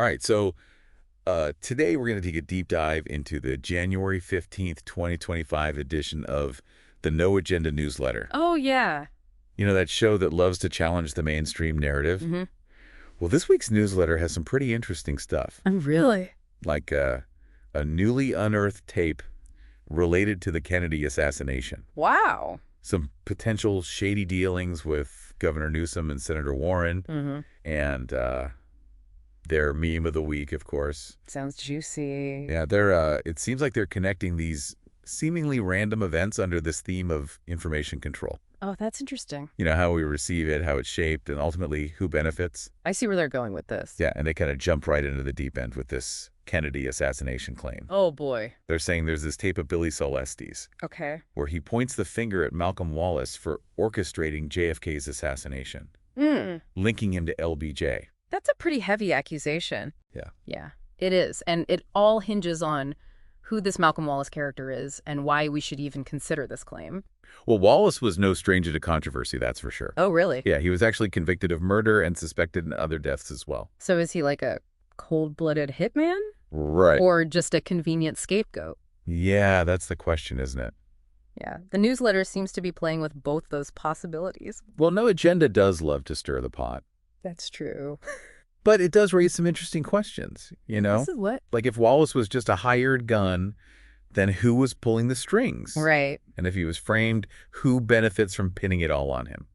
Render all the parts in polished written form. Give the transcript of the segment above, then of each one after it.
All right, so today we're going to take a deep dive into the January 15th, 2025 edition of the No Agenda newsletter. Oh, yeah. You know, that show that loves to challenge the mainstream narrative? Mm-hmm. Well, this week's newsletter has some pretty interesting stuff, Really? like a newly unearthed tape related to the Kennedy assassination, Wow. some potential shady dealings with Governor Newsom and Senator Warren, Mm-hmm. and their meme of the week, of course. Sounds juicy. Yeah, it seems like they're connecting these seemingly random events under this theme of information control. Oh, that's interesting. You know, how we receive it, how it's shaped, and ultimately who benefits. I see where they're going with this. Yeah, and they kind of jump right into the deep end with this Kennedy assassination claim. Oh, boy. They're saying there's this tape of Billy Celestes Okay. where he points the finger at Malcolm Wallace for orchestrating JFK's assassination, linking him to LBJ. That's a pretty heavy accusation. Yeah. Yeah, it is. And it all hinges on who this Malcolm Wallace character is and why we should even consider this claim. Well, Wallace was no stranger to controversy, that's for sure. Oh, really? Yeah, he was actually convicted of murder and suspected in other deaths as well. So is he like a cold-blooded hitman? Right. Or just a convenient scapegoat? Yeah, that's the question, isn't it? Yeah, the newsletter seems to be playing with both those possibilities. Well, No Agenda does love to stir the pot. That's true. But it does raise some interesting questions, you know? This is what? Like if Wallace was just a hired gun, then who was pulling the strings? Right. And if he was framed, who benefits from pinning it all on him?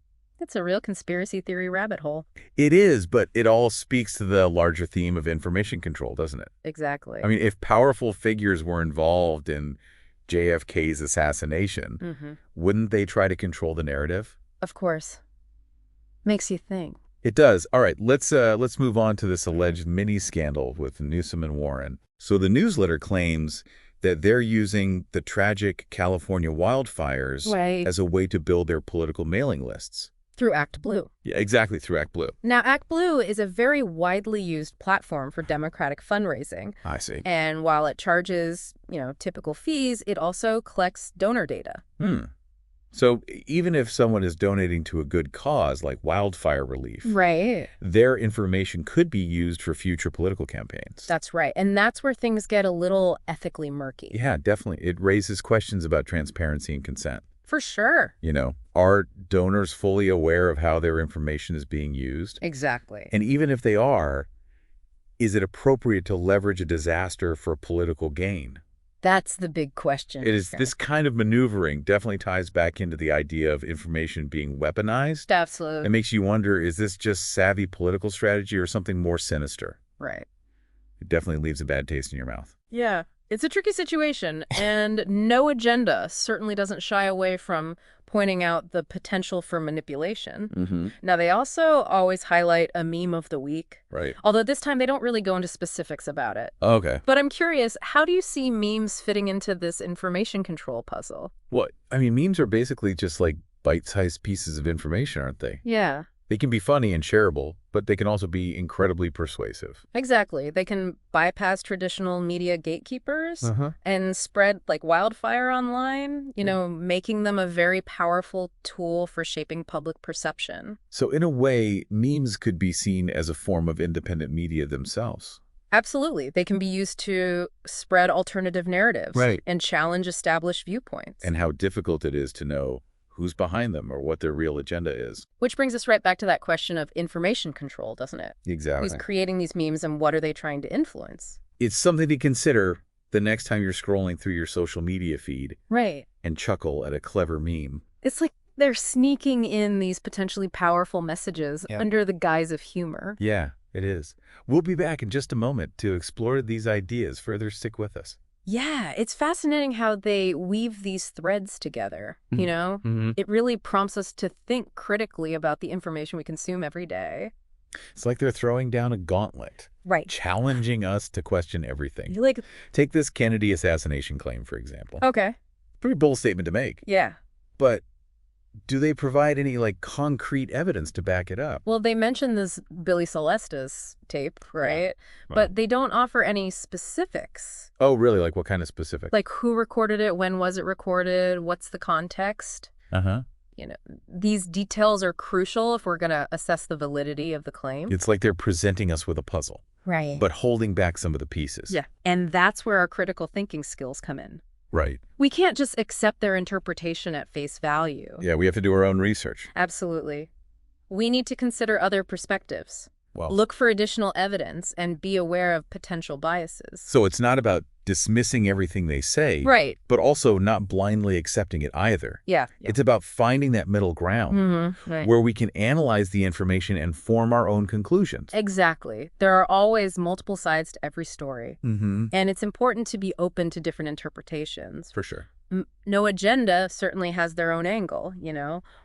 It's a real conspiracy theory rabbit hole. It is, but it all speaks to the larger theme of information control, doesn't it? Exactly. I mean, if powerful figures were involved in JFK's assassination, wouldn't they try to control the narrative? Of course. Makes you think. It does. All right, let's move on to this alleged mini scandal with Newsom and Warren. So the newsletter claims that they're using the tragic California wildfires as a way to build their political mailing lists. Through Act Blue. Yeah, exactly, through Act Blue. Now, Act Blue is a very widely used platform for Democratic fundraising. I see. And while it charges, typical fees, it also collects donor data. So even if someone is donating to a good cause like wildfire relief, right, their information could be used for future political campaigns. That's right. And that's where things get a little ethically murky. Yeah, definitely. It raises questions about transparency and consent. For sure. You know, are donors fully aware of how their information is being used? Exactly. And even if they are, is it appropriate to leverage a disaster for political gain? That's the big question. It is. This kind of maneuvering definitely ties back into the idea of information being weaponized. Absolutely. It makes you wonder, is this just savvy political strategy or something more sinister? Right. It definitely leaves a bad taste in your mouth. Yeah. It's a tricky situation, and No Agenda certainly doesn't shy away from pointing out the potential for manipulation. Now, they also always highlight a meme of the week. Right. Although this time they don't really go into specifics about it. Okay. But I'm curious, how do you see memes fitting into this information control puzzle? What? I mean, memes are basically just like bite-sized pieces of information, aren't they? Yeah. They can be funny and shareable, but they can also be incredibly persuasive. Exactly. They can bypass traditional media gatekeepers and spread like wildfire online, making them a very powerful tool for shaping public perception. So in a way, memes could be seen as a form of independent media themselves. Absolutely. They can be used to spread alternative narratives and challenge established viewpoints. And how difficult it is to know who's behind them or what their real agenda is. Which brings us right back to that question of information control, doesn't it? Exactly. Who's creating these memes and what are they trying to influence? It's something to consider the next time you're scrolling through your social media feed. Right. And chuckle at a clever meme. It's like they're sneaking in these potentially powerful messages under the guise of humor. Yeah, it is. We'll be back in just a moment to explore these ideas further. Stick with us. Yeah, it's fascinating how they weave these threads together, It really prompts us to think critically about the information we consume every day. It's like they're throwing down a gauntlet. Right. Challenging us to question everything. Like, take this Kennedy assassination claim, for example. Okay. Pretty bold statement to make. Yeah. But do they provide any, concrete evidence to back it up? Well, they mentioned this Billy Celestes tape, right? Yeah. But they don't offer any specifics. Oh, really? Like what kind of specific? Like who recorded it? When was it recorded? What's the context? These details are crucial if we're going to assess the validity of the claim. It's like they're presenting us with a puzzle. Right. but holding back some of the pieces. Yeah. And that's where our critical thinking skills come in. Right. We can't just accept their interpretation at face value. Yeah, we have to do our own research. Absolutely. We need to consider other perspectives. Well, Look for additional evidence and be aware of potential biases. so it's not about dismissing everything they say, Right. but also not blindly accepting it either. Yeah. It's about finding that middle ground Right. where we can analyze the information and form our own conclusions. Exactly. There are always multiple sides to every story. Mm-hmm. And it's important to be open to different interpretations. For sure. No Agenda certainly has their own angle,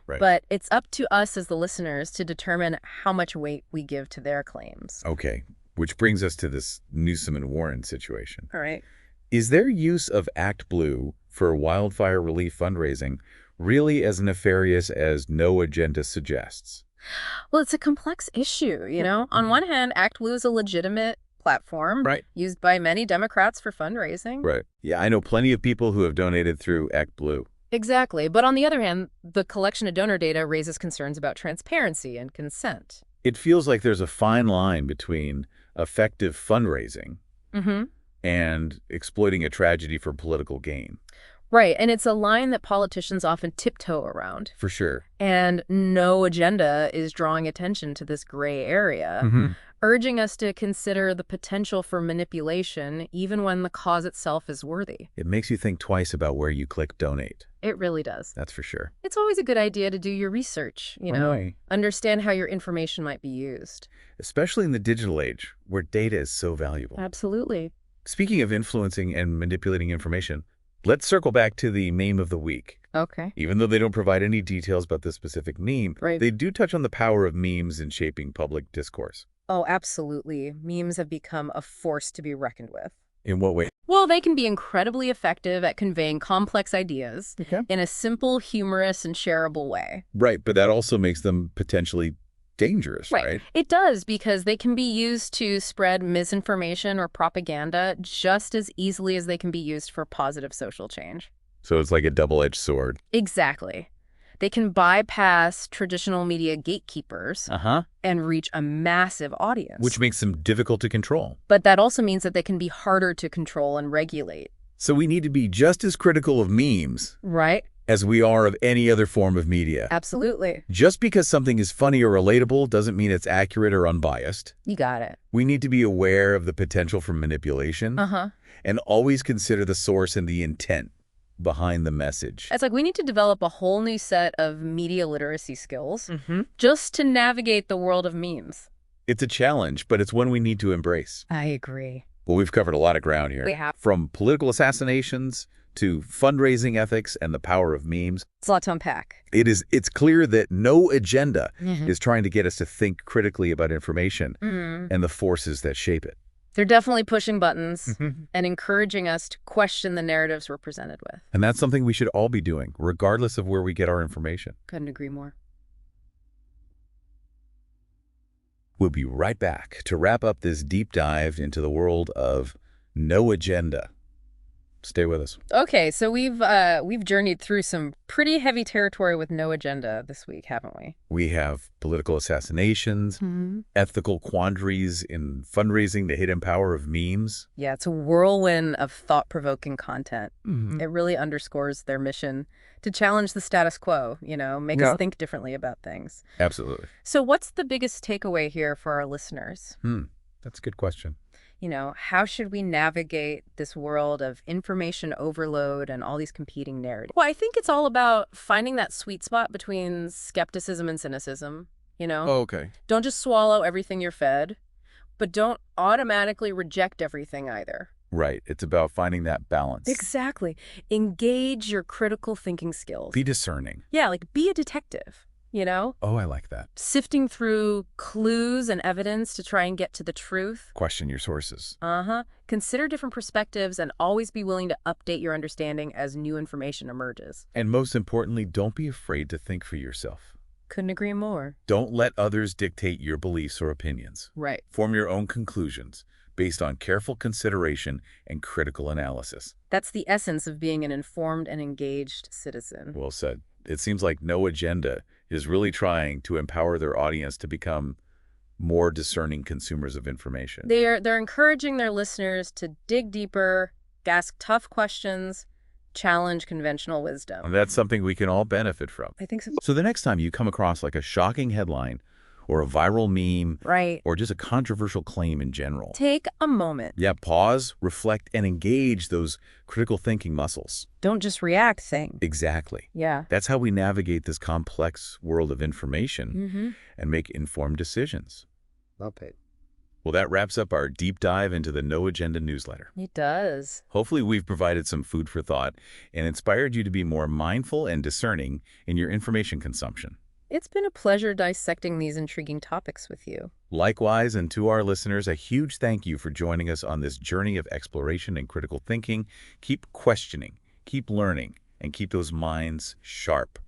Right. but it's up to us as the listeners to determine how much weight we give to their claims. Okay, which brings us to this Newsom and Warren situation. All right. Is their use of Act Blue for wildfire relief fundraising really as nefarious as No Agenda suggests? Well, it's a complex issue, On one hand, Act Blue is a legitimate platform used by many Democrats for fundraising. Right. Yeah, I know plenty of people who have donated through Act Blue. Exactly. But on the other hand, the collection of donor data raises concerns about transparency and consent. It feels like there's a fine line between effective fundraising and exploiting a tragedy for political gain. Right. And it's a line that politicians often tiptoe around. For sure. And No Agenda is drawing attention to this gray area, urging us to consider the potential for manipulation even when the cause itself is worthy. It makes you think twice about where you click donate. It really does. That's for sure. It's always a good idea to do your research, Right. understand how your information might be used. Especially in the digital age, where data is so valuable. Absolutely. Speaking of influencing and manipulating information, let's circle back to the meme of the week. Okay. Even though they don't provide any details about the specific meme, Right. they do touch on the power of memes in shaping public discourse. Oh, absolutely. Memes have become a force to be reckoned with. In what way? Well, they can be incredibly effective at conveying complex ideas in a simple, humorous, and shareable way. Right, but that also makes them potentially dangerous, right? It does, because they can be used to spread misinformation or propaganda just as easily as they can be used for positive social change. So it's like a double-edged sword. Exactly. They can bypass traditional media gatekeepers and reach a massive audience. Which makes them difficult to control. But that also means that they can be harder to control and regulate. So we need to be just as critical of memes Right? as we are of any other form of media. Absolutely. Just because something is funny or relatable doesn't mean it's accurate or unbiased. You got it. We need to be aware of the potential for manipulation and always consider the source and the intent behind the message. It's like we need to develop a whole new set of media literacy skills just to navigate the world of memes. It's a challenge, but it's one we need to embrace. I agree. Well, we've covered a lot of ground here. We have. From political assassinations to fundraising ethics and the power of memes. It's a lot to unpack. It's clear that No Agenda is trying to get us to think critically about information and the forces that shape it. They're definitely pushing buttons and encouraging us to question the narratives we're presented with. And that's something we should all be doing, regardless of where we get our information. Couldn't agree more. We'll be right back to wrap up this deep dive into the world of No Agenda. Stay with us. Okay, so we've journeyed through some pretty heavy territory with No Agenda this week, haven't we? We have political assassinations, ethical quandaries in fundraising, the hidden power of memes. Yeah, it's a whirlwind of thought-provoking content. It really underscores their mission to challenge the status quo, make us think differently about things. Absolutely. So what's the biggest takeaway here for our listeners? That's a good question. How should we navigate this world of information overload and all these competing narratives? Well, I think it's all about finding that sweet spot between skepticism and cynicism, Oh, okay. Don't just swallow everything you're fed, but don't automatically reject everything either. Right. It's about finding that balance. Exactly. Engage your critical thinking skills. Be discerning. Yeah, like be a detective, Oh, I like that. Sifting through clues and evidence to try and get to the truth. Question your sources. Consider different perspectives and always be willing to update your understanding as new information emerges. And most importantly, don't be afraid to think for yourself. Couldn't agree more. Don't let others dictate your beliefs or opinions. Right. Form your own conclusions based on careful consideration and critical analysis. That's the essence of being an informed and engaged citizen. Well said. It seems like No Agenda is really trying to empower their audience to become more discerning consumers of information. They're encouraging their listeners to dig deeper, ask tough questions, challenge conventional wisdom. And that's something we can all benefit from. I think so. So the next time you come across like a shocking headline or a viral meme, Right. or just a controversial claim in general, Take a moment. yeah, pause, reflect, and engage those critical thinking muscles. Don't just react, think. Exactly. Yeah. That's how we navigate this complex world of information and make informed decisions. Well paid. Well, that wraps up our deep dive into the No Agenda newsletter. It does. Hopefully, we've provided some food for thought and inspired you to be more mindful and discerning in your information consumption. It's been a pleasure dissecting these intriguing topics with you. Likewise, and to our listeners, a huge thank you for joining us on this journey of exploration and critical thinking. Keep questioning, keep learning, and keep those minds sharp.